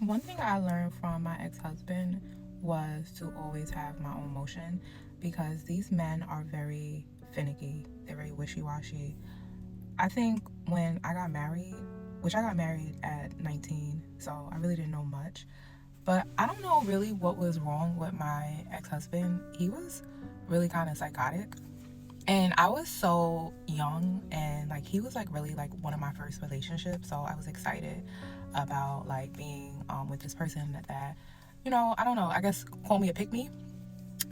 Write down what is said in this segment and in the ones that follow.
One thing I learned from my ex-husband was to always have my own motion because these men are very finicky. They're very wishy-washy. I think when I got married, which I got married at 19, so I really didn't know much. But I don't know really what was wrong with my ex-husband. He was really kind of psychotic. And I was so young, and like he was like really like one of my first relationships, so I was excited about like being with this person that I don't know, I guess call me a pick me,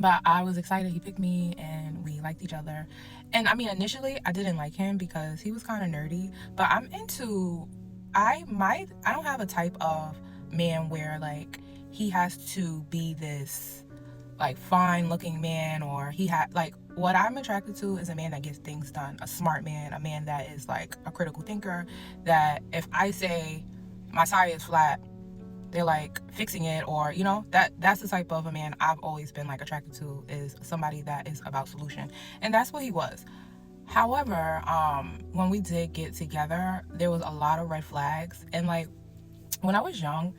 but I was excited he picked me and we liked each other. And I mean, initially I didn't like him because he was kind of nerdy, but I don't have a type of man where like he has to be this like fine looking man, or he had like what I'm attracted to is a man that gets things done, a smart man, a man that is like a critical thinker, that if I say my tire is flat, they're like fixing it, or that's the type of a man I've always been like attracted to, is somebody that is about solution. And that's what he was. However, when we did get together, there was a lot of red flags. And like when I was young,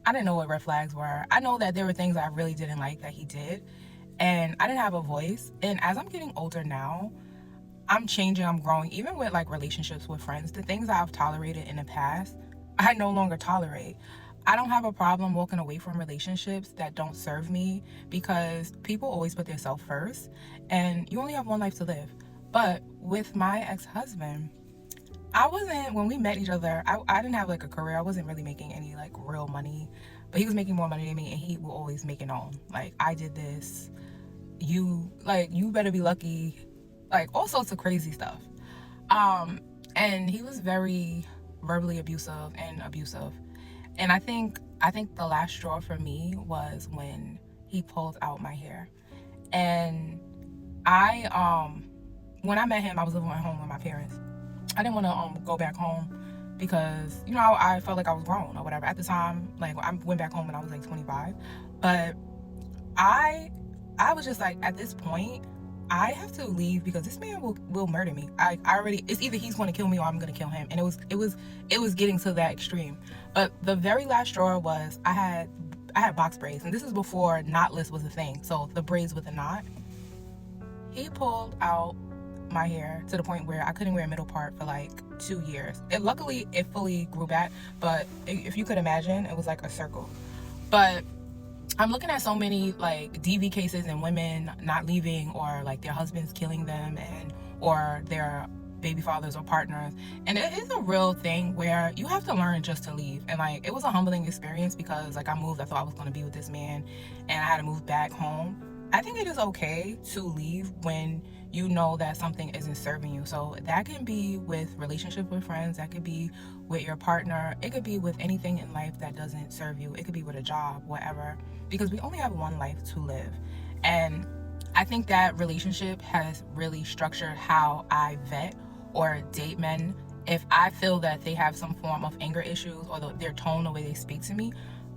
I didn't know what red flags were. I know that there were things I really didn't like that he did, and I didn't have a voice. And as I'm getting older now, I'm changing, I'm growing. Even with like relationships with friends, the things I've tolerated in the past, I no longer tolerate. I don't have a problem walking away from relationships that don't serve me, because people always put themselves first, and you only have one life to live. But with my ex-husband, when we met each other, I didn't have like a career. I wasn't really making any like real money, but he was making more money than me, and he will always make it known. Like, I did this. You better be lucky. Like, all sorts of crazy stuff. And he was very verbally abusive. And I think the last straw for me was when he pulled out my hair. And when I met him, I was living at home with my parents. I didn't want to go back home because I felt like I was grown or whatever at the time. Like, I went back home when I was like 25, but I I was just like, at this point, I have to leave because this man will murder me. I already, it's either he's going to kill me or I'm going to kill him. And it was getting to that extreme. But the very last straw was I had box braids, and this is before knotless was a thing. So the braids with a knot. He pulled out my hair to the point where I couldn't wear a middle part for like 2 years. Luckily it fully grew back, but if you could imagine, it was like a circle. But I'm looking at so many like DV cases and women not leaving, or like their husbands killing them, or their baby fathers or partners. And it is a real thing where you have to learn just to leave. And like, it was a humbling experience because like I moved, I thought I was going to be with this man, and I had to move back home. I think it is okay to leave when you know that something isn't serving you. So that can be with relationships with friends, that could be with your partner, it could be with anything in life that doesn't serve you, it could be with a job, whatever, because we only have one life to live. And I think that relationship has really structured how I vet or date men. If I feel that they have some form of anger issues, or their tone, the way they speak to me,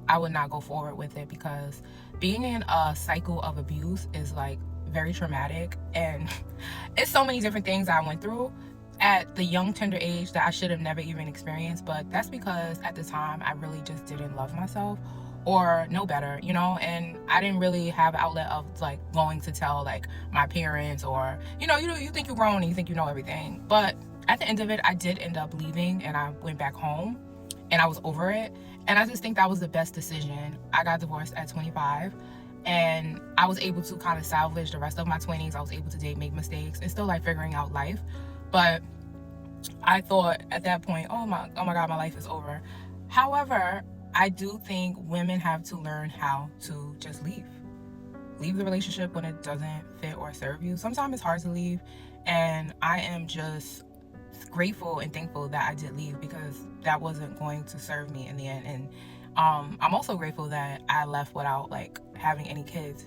I would not go forward with it, because being in a cycle of abuse is like very traumatic. And it's so many different things I went through at the young tender age that I should have never even experienced. But that's because at the time I really just didn't love myself or know better, and I didn't really have an outlet of like going to tell like my parents, or you think you're grown and you think you know everything. But at the end of it, I did end up leaving, and I went back home, and I was over it. And I just think that was the best decision. I got divorced at 25, and I was able to kind of salvage the rest of my 20s. I was able to date, make mistakes, and still like figuring out life. But I thought at that point, oh my God, my life is over. However, I do think women have to learn how to just leave. Leave the relationship when it doesn't fit or serve you. Sometimes it's hard to leave, and I am just grateful and thankful that I did leave, because that wasn't going to serve me in the end. And I'm also grateful that I left without like having any kids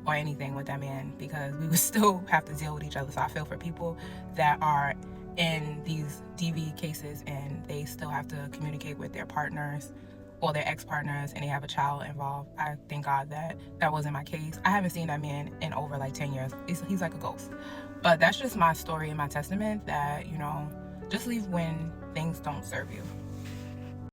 or anything with that man, because we would still have to deal with each other. So I feel for people that are in these DV cases and they still have to communicate with their partners or their ex-partners, and they have a child involved. I thank God that that wasn't my case. I haven't seen that man in over like 10 years. He's like a ghost. But that's just my story and my testament that, just leave when things don't serve you.